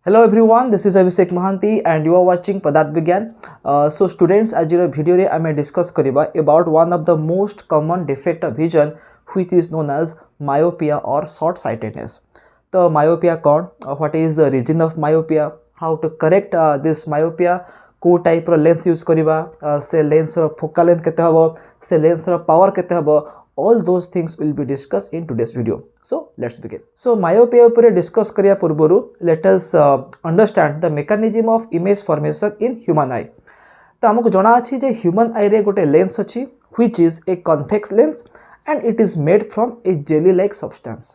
Hello everyone, this is Abhishek Mahanti and you are watching Padarth Vigyan. So students, आज video रे आमे discuss करिबा about one of the most common defect of vision which is known as myopia or short sightedness. तो myopia कौन? What is the reason of myopia? How to correct this myopia? को type रो lens use करिबा से lens रो focal length केते हबो से lens रो पावर केते हबो all those things will be discussed in today's video. So let's begin. So myopia upare discuss kariya purboru let us understand the mechanism of image formation in human eye. तो हमको जଣା अछि जे human eye रे गोटे lens अछि which is a convex lens and it is made from a jelly like substance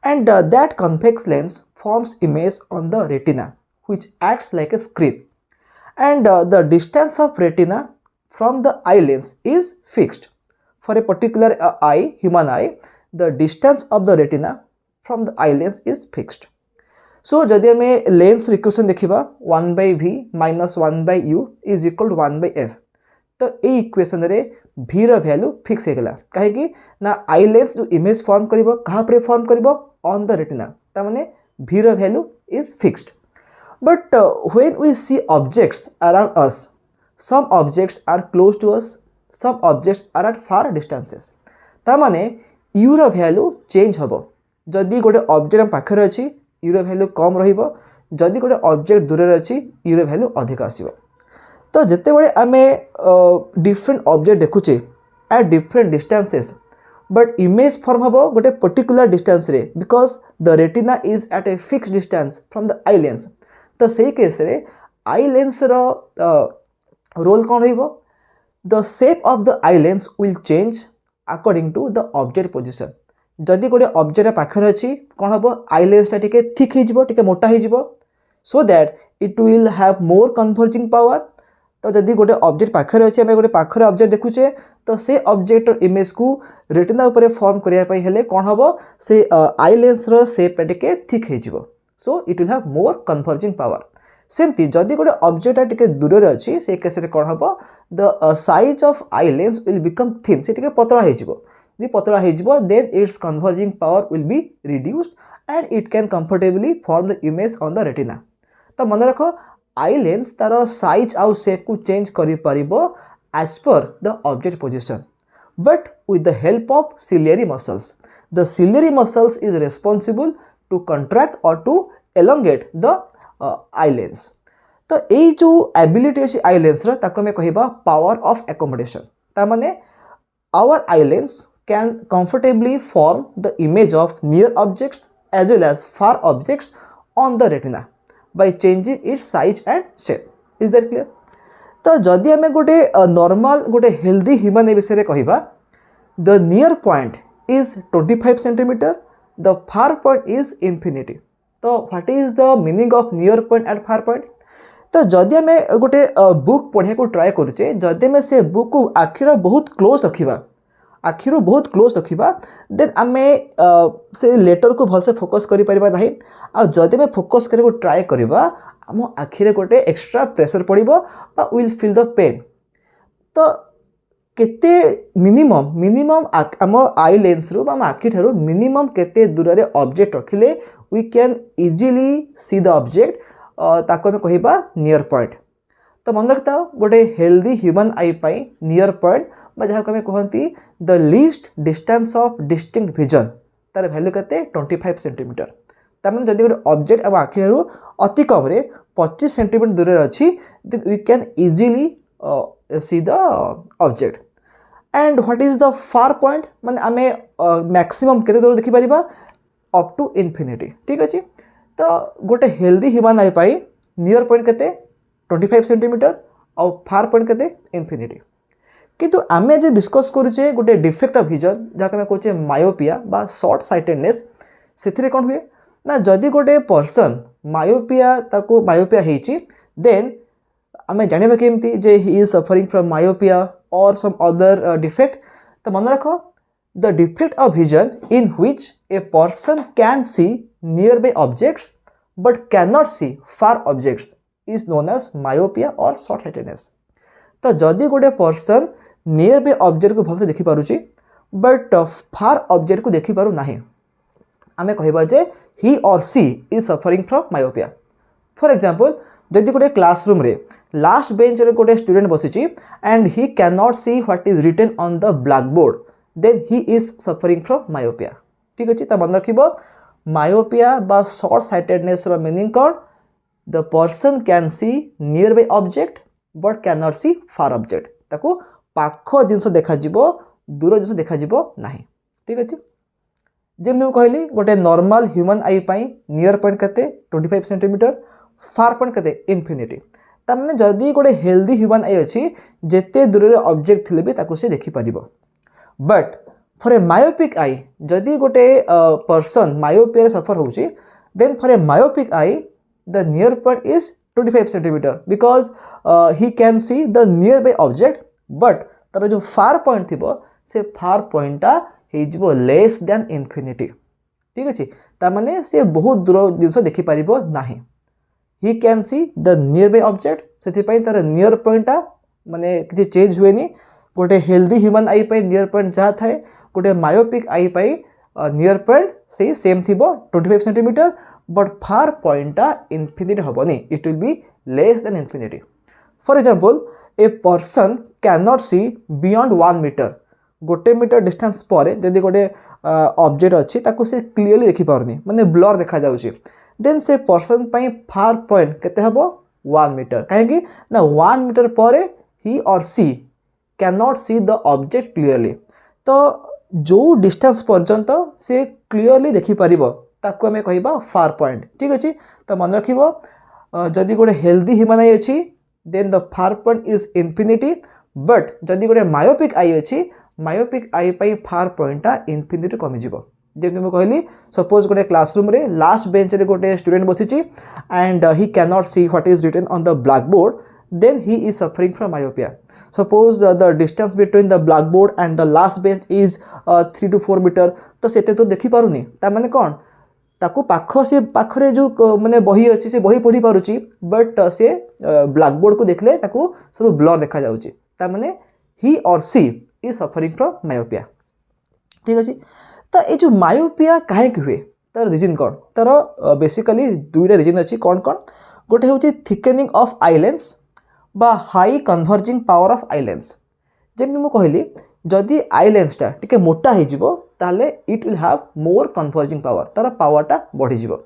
and that convex lens forms image on the retina which acts like a screen and the distance of retina from the eye lens is fixed. For a particular eye, human eye, the distance of the retina from the eye lens is fixed. So, जदि हमें lens equation देखिबा 1 by v minus 1 by u is equal to 1 by f. तो ए equation रे v रो value fix हे गेला काहे कि ना आई लेंस जो इमेज फॉर्म करिवो कहा पर फॉर्म करिवो ऑन द रेटिना ता माने v रो value is fixed. But when we see objects around us, some objects are close to us, some objects are at far distances. ता माने u रो वैल्यू चेंज हबो. जदि गोटे ऑब्जेक्ट हम पाखरे अछि u रो वैल्यू कम रहिबो, जदि गोटे ऑब्जेक्ट दूर रे अछि u रो वैल्यू अधिक आसीबो. तो जते बळे आमे डिफरेंट ऑब्जेक्ट देखुचे at different distances but image form हबो गोटे पर्टिकुलर डिस्टेंस रे because the retina is at a fixed distance from the eye lens. तो सही केस रे आई लेंस रो रोल कोन रहिबो the shape of the eye lens will change according to the object position. जदि गोटे object पाखरे अछि कोन हबो आई लेंस टा टिके थिक हे जिवो टिके मोटा हे जिवो so that it will have more converging power. तो जदि गोटे ऑब्जेक्ट पाखरे अछि हम गोटे पाखरे ऑब्जेक्ट देखुचे तो से ऑब्जेक्ट इमेज को रेटिना ऊपर फॉर्म करिया पई हेले कोन हबो से आई लेंस रो शेप टा टिके थिक हे जिवो so it will have more converging power. सेमती जदि गोटे ऑब्जेक्ट टिके दूर रे अछि से केस रे कोन हबो the size of eye lens will become thin से टिके पतला हे जिवो. जदि पतला हे जिवो then its converging power will be reduced and it can comfortably form the image on the retina. तो मन रखो आई लेंस तार साइज आउ शेप को चेंज करि परिबो as per the object position but with the help of ciliary muscles. The ciliary muscles is responsible to contract और to elongate the eye lens. तो ये जो एबिलिटी अच्छी आई लेंस ताको मैं कहबा पावर ऑफ एकोमोडेशन. ता माने our eye lens can comfortably form the image of near objects as well as far objects on the retina by changing its size and shape. Is that clear? तो जदि हमें गोटे normal गोटे healthy human विषय कहबा the near point is 25 centimetre, the far point is infinity. तो what is the meaning of near point and far point? तो जदि आम गोटे बुक पढ़े को ट्राए करुचे जदि आम से बुक को आखिर बहुत क्लोज रखा आखिर बहुत क्लोज रखा देन आम से लेटर को भलसे फोकस करें ना. आदि आम फोकस कर ट्राए करवा आम आखिरे गोटे एक्स्ट्रा प्रेशर पड़ो विल फिल द पेन. तो केते मिनिमम आम आई लेंस रु आम आखि ठारू मिनिमम केते दूर रे ऑब्जेक्ट रखिले we can easily see the object ताको हमें कहबा नियर पॉइंट. तो मन रखता गोटे हेल्दी ह्यूमन आई पाई नियर पॉइंट जहाँ को हमें कहती the least distance of distinct vision तार वैल्यू केते 25 सेंटीमीटर. तार जदि गोटे ऑब्जेक्ट आम आखि ठारू अति कम रे 25 सेंटीमीटर दूर अच्छी then we can easily see the object. And what is the far point माने आम मैक्सिमम केते दूर देखि परिबा अप टू इन्फिनिटी. ठीक अच्छे. तो गोटे हेल्दी ह्यूमन आई पाई नियर पॉइंट केते 25 सेंटीमीटर और फार पॉइंट केते इन्फिनिटी. किंतु आमे जे डिस्कस करूचे गोटे डिफेक्ट ऑफ विजन जहाँ आम कहचे मायोपिया बा शॉर्ट साइटेडनेस से कौन हुए ना जदि गोटे पर्सन मायोपिया ताको मायोपिया होइची देन आम जानिबा केमती जे he is suffering from myopia or some other defect. तो मन रख the defect of vision in which a person can see nearby objects but cannot see far objects is known as myopia or short-sightedness. तो जदि गोटे person nearby object को भलसे देखि पारुची but far object को देखि पारु नाही आमे कहबा जे he or she is suffering from myopia. For example जदि गोटे क्लासरूम रे लास्ट बेंच रे गोटे स्टूडेंट बसिची and he can not see what is written on the black board then he is suffering from myopia. ठीक अच्छे, तो मन रखिबो मायोपिया बा शॉर्ट साइटेडनेस रो मीनिंग कौन, the person can see near by object but can not see far object, ताको पाख जिनस देखा जिवो दूर जिनस देखा जिवो नाही। ठीक अच्छे, जेमि मु कहली गोटे नॉर्मल ह्यूमन आई पाई नियर पॉइंट केते 25 सेंटीमीटर, फार पॉइंट केते इन्फिनिटी। तार जदि गोटे हेल्दी ह्यूमन आई अच्छी जेते दूर रे ऑब्जेक्ट थिले भी ताको से देखि परिबो। But for a myopic eye जदि गोटे पर्सन मायोपिया सफर होउची then for a myopic eye the near point is 25 centimetre because he can see the near by object but तार जो फार पॉइंट थिबो से फार पॉइंटा हो लेस देन इन्फिनिटी। ठीक अच्छे, तार माने से बहुत दूर जिनस देखि परिबो नाही। ही can see the near by object से तार नियर पॉइंटा माने किसी चेंज हुए नहीं। गोटे हेल्दी ह्यूमन आई पाई नियर पॉइंट जहाँ थाए गोटे मायोपिक आई पाई नियर पॉइंट से सेम थी 25 सेंटीमीटर बट फार पॉइंटा इन्फिनिटी हेनी, it will be less than infinity. For example a person can not see beyond 1 metre, गोटे मीटर डिस्टेंस पर जदि गोटे ऑब्जेक्ट अच्छी ताको से क्लीयरली देखि पारनी माने ब्लर देखा जाउची देन से पर्सन पाई फार पॉइंट केते हबो 1 मीटर। कहीं ना 1 मीटर पर he or she can not see the object clearly, तो जो डिस्टेंस पर्यंत से क्लीयरली देखि परिबो ताको हमें कहिबा फार पॉइंट। ठीक अच्छे, तो मन रखिबो जदि गोटे हेल्दी ह्यूमन आई अच्छी then the far point is infinity but जदि गोटे मायोपिक आई अच्छी मायोपिक आई पाई फार पॉइंटा इन्फिनिटी कमी जीवो। जैसे मुझे कहली सपोज गोटे क्लासरूम रे लास्ट बेंच रे गोटे स्टूडेंट बसिची and he can not see what is written on the black board then he is suffering from myopia. Suppose the distance between the black board and the last bench is 3 to 4 metre, तो सेते तो देखि पारुनी ता माने कोन ताको पाख से पाखरे जो माने बही अच्छी से बही पढ़ी पारुची बट से ब्लैक बोर्ड को देखले ताको सब ब्लर देखा जाउची, ता माने ही or C is suffering from myopia. ठीक अच्छे, तो ये जो मायोपिया कहीं हुए तार रिजन कौन, तार बेसिकली दुईटा रिजन अच्छी कौन कौन, गोटे हूँ थिकेनिंग ऑफ आई लेंस बा high converging power of eye lens. जमी मुझे कहली जदि आई लेंसटा टिके मोटा हो ताले it will have more converging power, तार पावरटा बढ़ी जीवो।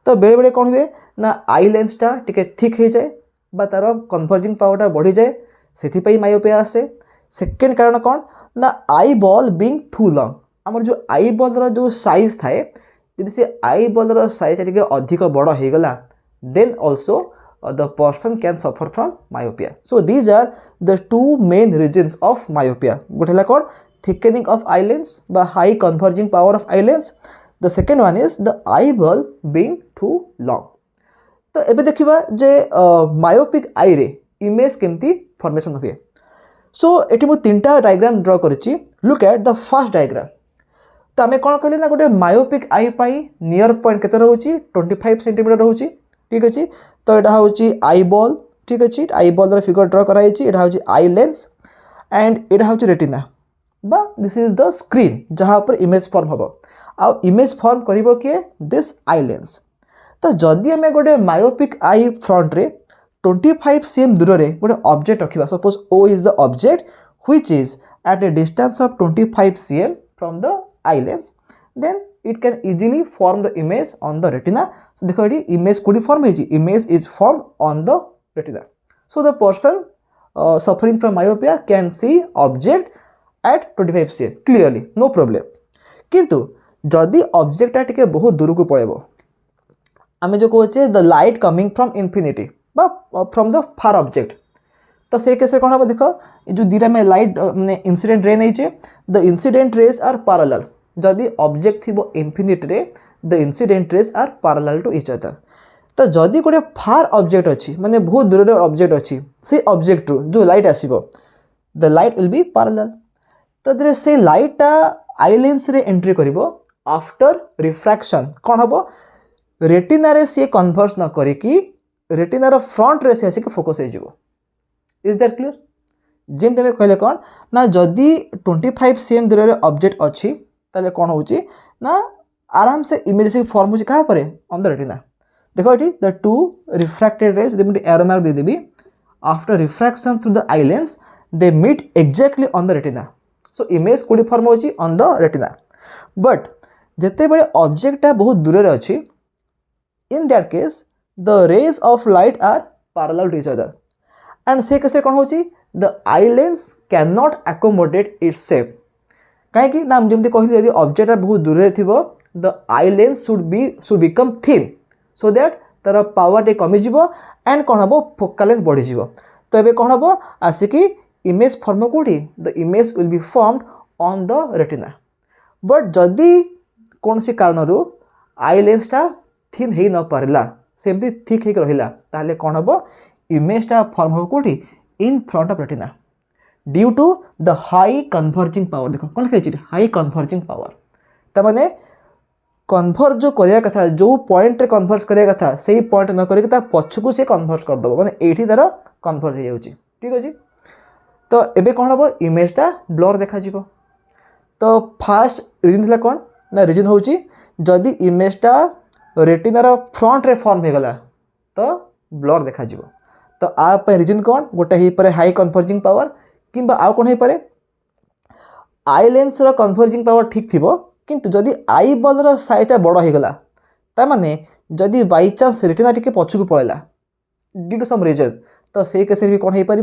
तो बेले बेले कौन हुए ना आई लेंसटा टिके थिक हो जाए बा तार कन्वर्जिंग पावरटा बढ़ी जाए, से मायोपिया आसे। सेकेंड कारण कौन ना eye ball being too long, आमर जो आई बॉल रो जो साइज थाए यदि से आई बॉल रो साइज टिके अधिक बड़ हो गला then also the person can suffer from myopia. So these are the two main reasons of myopia. गोटे है कौन thickening of eye lens by high converging power of eye lens. The second one is the eyeball being too long. तो एबे देखिबा जे myopic eye रे image केमती formation हुए। सो eighty मु तीनटा डायग्राम ड्रा करछि। Look at the first diagram. तो आमे कोन कहले ना गोटे myopic eye पाई नियर पॉइंट केते रहउछि 25 सेंटीमीटर रहउछि। ठीक अच्छे, तो यहाँ हूँ आई बॉल। ठीक अच्छे, आई बॉल फिगर ड्र कराई, यहाँ हूँ आई लेंस एंड यहाँ हूँ रेटिना बा दिस इज द स्क्रीन जहाँ पर इमेज फॉर्म हम आ इमेज फॉर्म करिबो किए दिस आई लेंस। तो जदि आम गोटे मायोपिक आई फ्रंट रे 25 cm दूर रे गोटे ऑब्जेक्ट रखा, suppose O is the object which is at a distance of 25 cm from the eye lens, then it can easily form the image on the retina. So देखो ये image कोडी form है जी, image is formed on the retina. So the person suffering from myopia can see object at 25 cm clearly, no problem. किंतु जदि object टिके बहुत दूर को पळेबो, आमे जो कहचे the light coming from infinity बा from the far object, तो से केस कोन हम देखो जो दीटा में लाइट माने इंसिडेंट रे नै छे, the incident rays are parallel. जदि ऑब्जेक्ट थी वो इन्फिनिटी रे the incident rays are parallel to each other. तो जदि गोटे फार ऑब्जेक्ट अच्छी माने बहुत दूर ऑब्जेक्ट अच्छी से ऑब्जेक्ट रू जो लाइट आसीबो the light will be parallel. तो दरे से लाइटा आई लेंस रे एंट्री करिवो आफ्टर रिफ्रैक्शन कोन हबो रेटिना रे से कन्वर्स न करी कि रेटिना रो फ्रंट रे से आसी के फोकस हो जिवो। Is that clear? जेम तमे कहले कोन ना जदि 25 cm दूर रे ऑब्जेक्ट अच्छी ताले कौन होची ना आराम से इमेज फॉर्म होची कहाँ पर ऑन द रेटिना। देखो ये द टू रिफ्रैक्टेड रेज मुझे एरो मार्क देदेवी after refraction through the eye lens they meet exactly on the retina so image कोडी फॉर्म होची ऑन द रेटिना बट जेते बड़े ऑब्जेक्टटा बहुत दूर अच्छी in that case the rays of light are parallel to each other and से case कौन होची the eye lens can not accommodate its shape कहीं ना जमी कहली यदि ऑब्जेक्ट बहुत दूर थी the eye lens should become thin so that तार पावर टे कमिज एंड कौन हम फोकल लेंथ बढ़ीज तो ये कौन हम आसिकी इमेज फॉर्म कौटी the image will be formed on the retina but जदि कौन सी कारण आई लेंसटा थिन हो न पारा सेमती थिक हो रहा ताहले कौन हम इमेजटा फॉर्म हम कौटी in front of retina due to the high converging power देखो कौन लिखा हाई कन्वर्जिंग पावर तमाने कन्वर्ज जो करने कथा जो पॉइंट रे कन्वर्ज करने कथा से पॉइंट न करके पछकू से कन्वर्ज करदेव मैंने ये तार कन्वर्ज हो जाऊँगी ठीक अच्छे तो एबे कौन हम इमेजटा ब्लर देखा तो फास्ट रिजन थी कौन ना रिजन हूँ जदि इमेजटा रेटिनार फ्रंट रे फॉर्म हो गला तो ब्लर देखा तो आप रिजन कौन गोटे हो पारे हाई कन्वर्जिंग पावर कि आउ कौन हो पारे आई लेंस रो कन्वर्जिंग पावर ठीक थी किंतु जदि आई बॉल साइजटा बड़ हो गला तामाने जदि बाई चांस रेटिना टिके पछकू पळेला ड्यू टू सम रीजन तो से केस भी कौन हो पार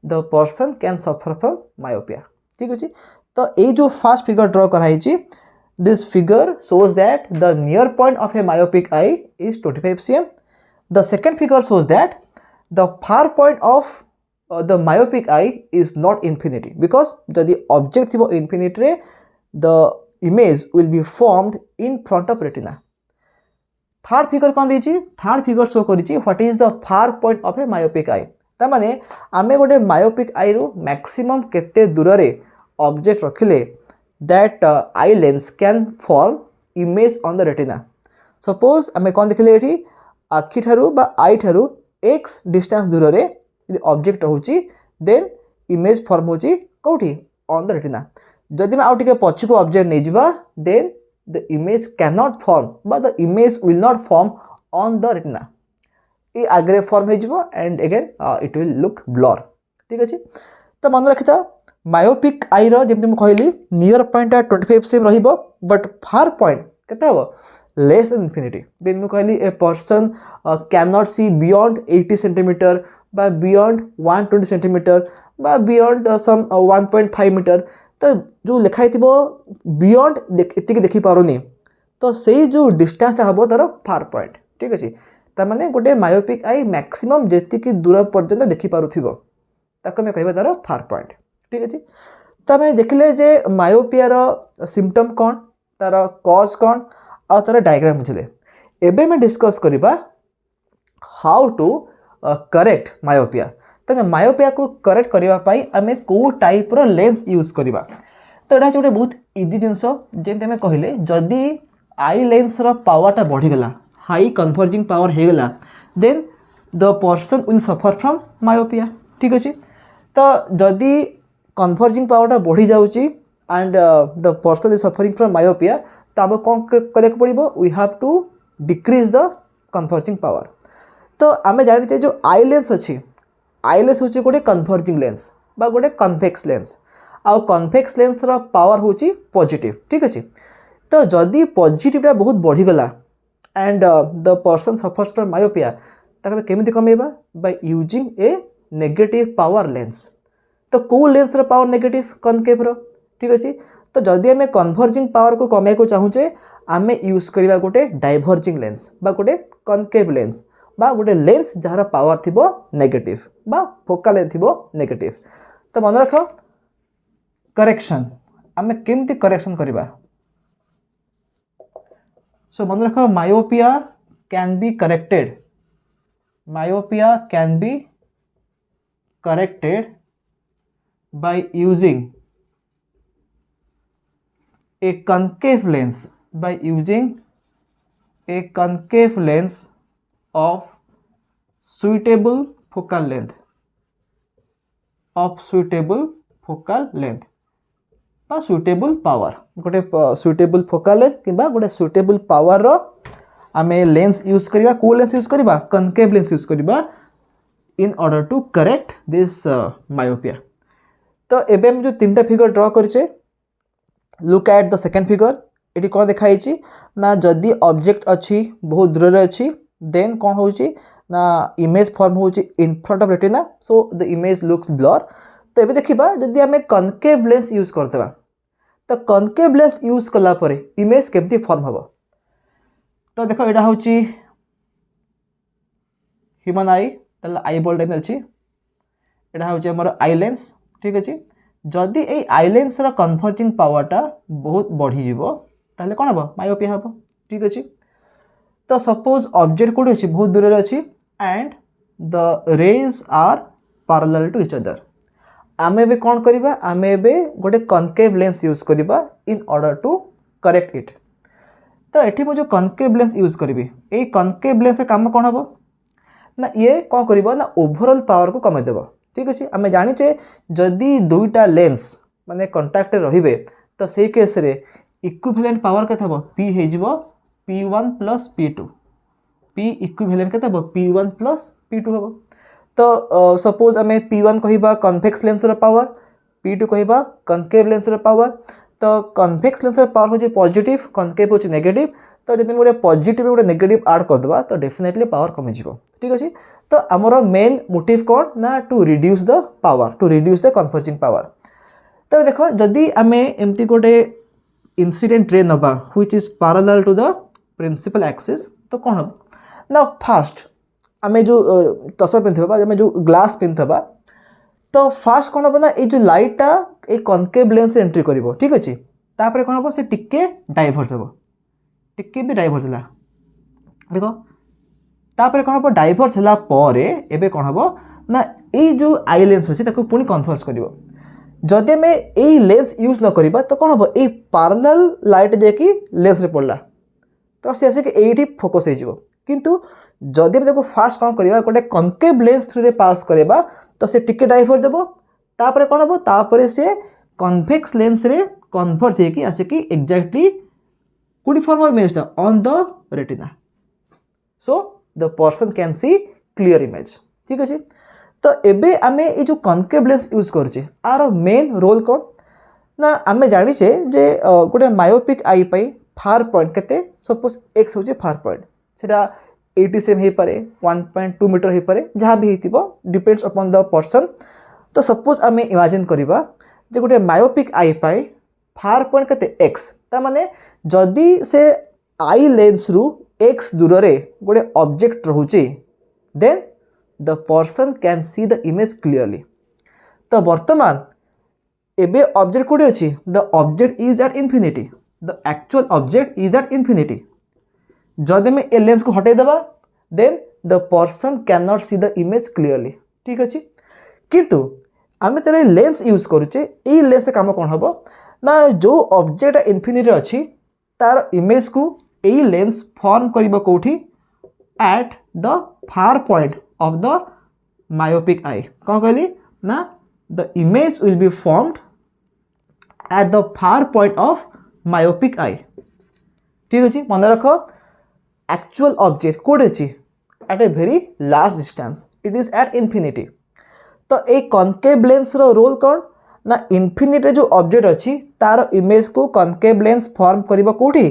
the person can suffer from myopia ठीक अच्छे तो ये जो फास्ट फिगर ड्रॉ कराई this figure shows that the near point of a myopic eye is 25 cm. The second figure shows that the far point of the myopic eye is not infinity because the object thibo infinity re the image will be formed in front of retina. Third figure कौन देछि third figure show करिछि what is the far point of a myopic eye ता माने आमे गोटे myopic eye रो maximum केते दूर रे object रखिले that eye lens can form image on the retina. Suppose आमे कौन देखिले एठी आखि ठारू बा आई ठारू x डिस्टेंस दूर रे यदि ऑब्जेक्ट होची देन इमेज फॉर्म होची कोठी ऑन द रेटिना जदि मैं आउ टिके पछकू ऑब्जेक्ट नै जिबा then the image can not form बा the image will not form on the retina ये आगे फॉर्म हो जिवो and again it will look blur ठीक अछि तो मन रखिता मायोपिक आई रो जेमति म कहली नियर पॉइंट 25 cm रहिबो बट फार पॉइंट केते हो लेस देन इन्फिनिटी देन म कहली a person can not see beyond 80 cm बा बियॉन्ड 120 cm बा बियॉन्ड सम 1.5 मीटर तो जो लिखाई थिबो बियॉन्ड एतिक देखि पारोनी तो सेही जो डिस्टेंस हबो तार फार पॉइंट ठीक अछि ता माने गोटे मायोपिक आई मैक्सिमम जेतिक दूर पर्यंत देखि पारुथिबो ताको मैं कहबा तार फार पॉइंट ठीक अच्छे तो आम देखिले जे मायोपिया सिम्पटम कौन तार कज कौन आ तार डायग्राम बुझे एवं मैं डिस्कस करवा हाउ टू करेक्ट मायोपिया तो मायोपिया को करेक्ट करने आम कौ टाइप रो लेंस यूज करवा तो यहाँ गोटे बहुत इजी जिनस जमी आम कहले जदि आई लेंस रो पावरटा बढ़ीगला हाई कन्वर्जिंग पावर हो गला then the person will suffer from myopia ठीक अच्छे तो जदि कन्वर्जिंग पावरटा बढ़ी जाऊँगी and the person is suffering from myopia तो आम कौन करने पड़ो we have to decrease the converging power तो आम जानते जो आई लेंस अच्छी आई लेंस हूँ गोटे कन्वर्जिंग लेंस बा गोटे कन्वेक्स लेंस आउ कन्वेक्स लेंस रो पावर हूँ पॉजिटिव ठीक अच्छे तो जदि पॉजिटिवटा बहुत बढ़ीगला and the person suffers from myopia ताके केमिति कमेबा by using a negative power lens तो कौ लेंस रो पावर नेगेटिव कनकेव रो ठीक अच्छे तो जदि आम कन्वर्जिंग पावर को कमे को चाहूचे आम यूज करवा गोटे डाइवर्जिंग लेंस बा गोटे कनकेव लेंस बा गोटे लेंस जार पावर थिबो नेगेटिव बा फोकल लेंथ थिबो नेगेटिव तो मन रख करेक्शन आम केमती करेक्शन करवा सो मन रख myopia can be corrected myopia can be corrected by using a concave lens of suitable focal length बा suitable power गोटे suitable focal length किंबा गोटे suitable power रो आमे लेंस यूज करबा को लेंस यूज करबा कनकेव लेंस यूज करबा in order to correct this myopia. तो एबे हम जो तीनटा फिगर ड्रॉ करछे look at the second figure एटी कोन देखाई छी ना जदी ऑब्जेक्ट अछि बहुत दूर रे अछि देन कोन होउची ना इमेज फॉर्म होउची इन front of retina so the image looks blur. तो एबे देखिबा जदी हमें कनकेव लेंस यूज करतबा तो कनकेव लेंस यूज कला परे इमेज केमती फॉर्म हबो। तो देखो एटा होउची ह्यूमन आई तला आई बॉल टाइप अछि एटा होउची हमर आई लेंस ठीक अछि। जदि ए आई लेंस रा कन्वर्जिंग पावरटा बहुत बढ़ी जीवो ताले कोन हबो मायोपिया हबो ठीक अछि। तो सपोज ऑब्जेक्ट कोड अछि बहुत दूर रे अछि and the rays are parallel to each other आमे बे कोन करबा आमे बे गोटे कनकेव लेंस यूज करबा in order to correct it. तो एठी मो जो कनकेव लेंस यूज करबी ए कनकेव लेंस काम कोन हबो ना ये कोन करबो ना ओवरऑल पावर को कमे देबो ठीक अछि। आमे जानि छे जदी दुईटा लेंस माने कांटेक्ट रहिबे तो सेही केस रे इक्विवेलेंट पावर केते हबो p हे जिवो p1 + p2 p इक्विवेलेंट केते हबो p1 + p2 हबो। तो सपोज आमे p1 कहिबा कन्वेक्स लेंस रो पावर p2 कहिबा कनकेव लेंस रो पावर। तो कन्वेक्स लेंस रो पावर हो जे पॉजिटिव कनकेव हो जे नेगेटिव तो जदि मोरे पॉजिटिव गोटे नेगेटिव ऐड कर दबा तो डेफिनेटली पावर कमे जिवो ठीक अछि। तो हमरो मेन मोटिव कोन ना to reduce the power to reduce the converging power. तो देखो जदि आमे एमती गोटे इंसिडेंट रे नबा which is parallel to the principal axis तो कोन हम ना फास्ट आमे जो चश्मा पिनथबा आमे जो ग्लास पिनथबा तो फास्ट कोन हबो ना ए जो लाइटटा ए कनकेव लेंस रे एंट्री करिवो ठीक अछि। तापर कोन हबो से टिके डाइवर्स हबो टिके भी डाइवर्स हला देखो तापर कोन हबो डाइवर्स हला परे एबे कोन हबो ना ए जो आई लेंस अछि ताको पुनी कन्वर्स करिवो। जदि में ए लेंस यूज न करिबा तो कोन हबो ए पैरेलल लाइट जेकी लेंस रे पड़ला तो से आसे के एठी फोकस हे जिवो। किंतु जदि देखो फास्ट कोन करिबा गोटे कनकेव लेंस थ्रू रे पास करिबा तो से टिके डाइवर्स जबो तापर कोन हबो तापर से कन्वेक्स लेंस रे कन्वर्ज हे की आसे की एग्जैक्टली कुडी form image on the retina so the person can C clear image ठीक अछि। तो एबे आमे ए जो कनकेव लेंस यूज करछे आर मेन रोल कोन ना आमे जानि छे जे गोटे मायोपिक आई पई फार पॉइंट केते सपोज x हो जे फार पॉइंट सेटा 80 सेम हे पारे 1.2 मीटर हे पारे जहां भी हेतिबो डिपेंड्स अपॉन द पर्सन। तो सपोज आमे इमेजिन करिबा जे गोटे मायोपिक आई पई फार पॉइंट केते x ता माने जदी से आई लेंस रु x दूर रे गोटे ऑब्जेक्ट रहउची then the person can see the image clearly। तो वर्तमान एबे ऑब्जेक्ट कोडे अछि the object is at infinity the actual object is at infinity। जदि में ए लेंस को हटे दबा then the person cannot see the image clearly ठीक अछि। किंतु आमे तरे लेंस यूज करूचे ए लेंस से काम कोन हबो ना जो ऑब्जेक्ट इन्फिनिटी अछि तार इमेज को ए लेंस फॉर्म करिबो कोठी at the far point of the myopic eye कौन कहली ना the image will be formed at the far point of myopic eye ठीक अछि। मन रखो actual object कोड अछि at a very large distance it is at infinity। तो ए concave lens रो role कोन ना इन्फिनिटी जो ऑब्जेक्ट अछि तार इमेज को कनकेव लेंस फॉर्म करिबो कोठी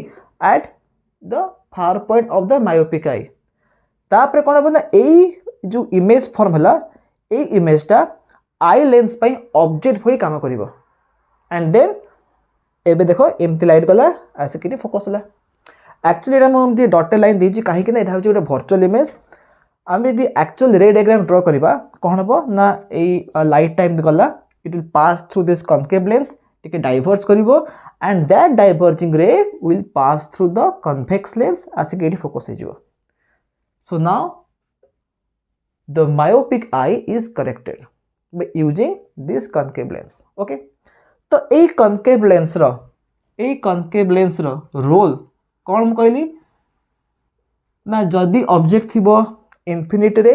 at the far point of the myopic eye। तापर कोन हबो ना ए जो इमेज फॉर्म हला ए इमेजटा आई लेंस पई ऑब्जेक्ट भई काम करिवो एंड देन एबे देखो एमती लाइट गला आसे किनी फोकस हला। एक्चुअली एटा हम दी डॉटेड लाइन दीजी काहे कि ना एटा होची गोटे वर्चुअल इमेज हम यदि एक्चुअल रे डायग्राम ड्रा करबा कोन हबो ना ए लाइट टाइम गला it will pass through this concave lens टिके डाइवर्स करिवो and that diverging ray will pass through the convex lens आसे कि एटी फोकस हे जिवो। So now the myopic eye is corrected by using this concave lens okay। तो ए concave lens रो role कौन कहली ना जदि ऑब्जेक्ट थिबो इन्फिनिटी रे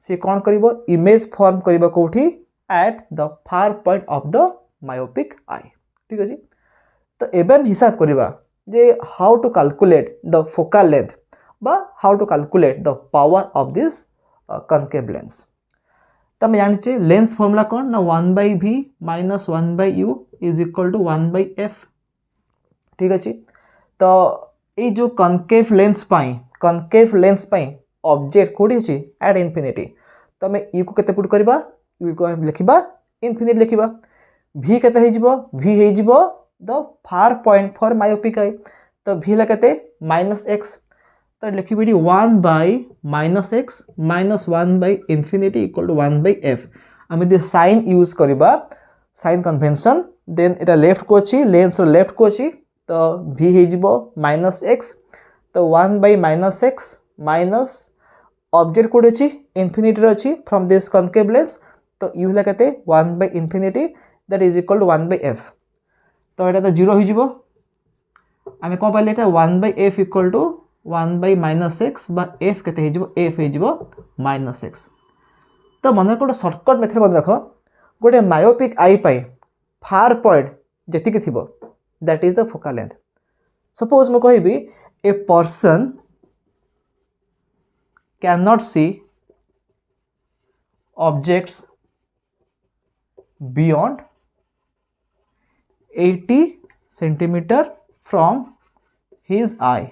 से कौन करिवो इमेज फॉर्म करिवो कोठी at the far point of the myopic eye ठीक अछि। तो एबे हम हिसाब करिवा जे how to calculate the focal length बा how to calculate the power of this concave lens. तो आम जाने लेंस फॉर्मूला कौन ना 1/v minus 1/u is equal to 1/f। ठीक अच्छे। तो ये जो कनकेव लेंस ऑब्जेक्ट कोडी अछि एट इनफिनिटी। तो आम यू को केते पुट करबा यू को लिखिबा इनफिनिटी लिखिबा। v केते हे जिवो v हे जिवो the far point for myopic eye. तो v ला केते -x। तो लिखिबी 1/-x minus 1/infinity equal to 1/f। आम यदि साइन यूज करबा साइन कन्वेंशन देन एटा लेफ्ट को अछि लेंस रो लेफ्ट को अछि। तो v हे जिवो -x। तो 1/-x माइनस ऑब्जेक्ट कोड अछि इनफिनिटी अछि फ्रॉम दिस कनकेव लेंस। तो u ला केते 1/infinity that is equal to 1/f। तो एटा तो 0 हो जिवो। आमे कोन पाइले एटा 1/f इक्वल टू 1/-x बा f केते हे जिवो f हे जिवो -x। तो मन को शॉर्टकट मेथड मन रखो गोटे मायोपिक आई पाई फार पॉइंट जेति के थिबो that is the focal length. Suppose मो कहबी a person cannot see objects beyond 80 centimeter from his eye।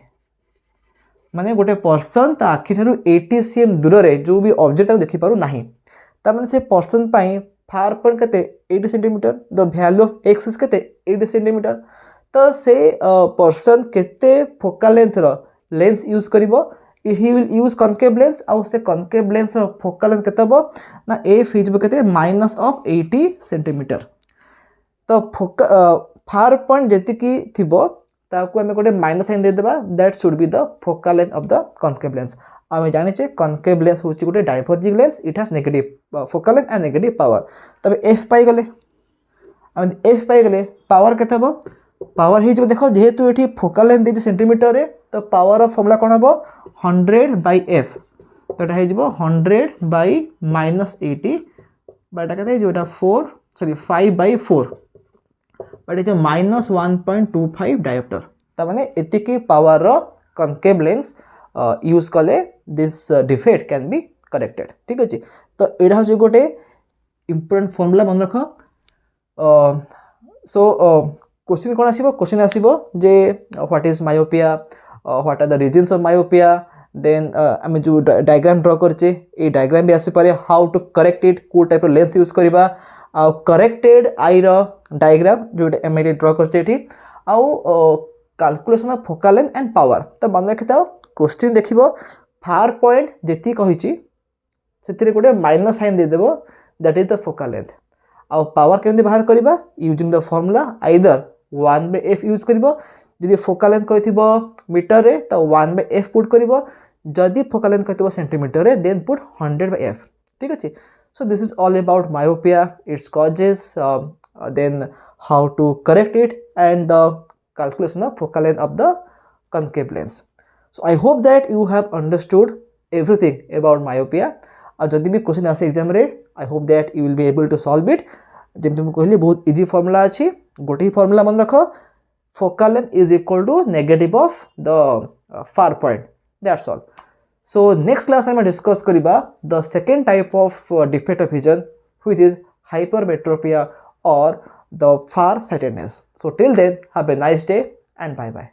माने गोटे पर्सन ता आखि ठारू 80 cm दूर रे जो भी ऑब्जेक्ट देखि पारु नाही। ता माने से पर्सन पाई फार पॉइंट केते 80 cm the value of x is केते 80 cm। तो से पर्सन केते फोकल लेंथ रो लेंस यूज करिवो he will use concave lens आउ से concave lens रो फोकल लेंथ केते बो ना f हिज केते माइनस ऑफ 80 सेंटीमीटर। तो फार पॉइंट जेति की थिबो ताको हमें गोटे माइनस साइन दे देबा that should be the focal length of the concave lens। आमे जानि छे concave lens होची गोटे diverging lens it has negative focal length and negative power. तबे f पाई गले आमे f पाई गले पावर केते बो पावर हिज देखो जेहेतु एठी फोकल लेंथ दे सेंटीमीटर रे तो पावर ऑफ फॉर्मूला कोन हबो 100/f। तो एटा हे जिवो 100/-80 बाटा केते जोटा 5/4 बट इज -1.25 डायोप्टर। ता माने एतिकी पावर रो कनकेव लेंस यूज कले this defect can be corrected. ठीक अछि। तो एडा हो गोटे इंपोर्टेंट फॉर्मूला मन रखो। सो क्वेश्चन कोन आसीबो क्वेश्चन आसीबो जे what is myopia what are the reasons of myopia then आमे जो डायग्राम ड्रा करचे ए डायग्राम भी आसी पारे हाउ टू करेक्ट इट को टाइप रो लेंस यूज करबा आ करेक्टेड आई रो डायग्राम जो एम ड्रा करचे एठी आ calculation of focal length and power. तो मन रखिता क्वेश्चन देखिबो फार पॉइंट जेति कहिची सेतिरे गोटे माइनस साइन दे देबो that is the focal length. आ पावर केमते बाहर करबा using the formula either 1/f use करबो जदि फोकल लेंथ कहिथिबो मीटर रे तो 1/f पुट करबो जदि फोकल लेंथ कहिथिबो सेंटीमीटर रे देन पुट 100/f। ठीक अछि। So this is all about myopia its causes then how to correct it and the calculation of focal length of the concave lens। So I hope that you have understood everything about myopia। और जदि भी question आसे exam रे I hope that you will be able to solve it. जेमति हम कहली बहुत easy formula अछि गोटे ही फार्मूला मन रखो focal length is equal to negative of the far point that's all. So next class में डिस्कस करिबा the second type of defect of vision which is hypermetropia or the far sightedness. So till then have a nice day and bye bye.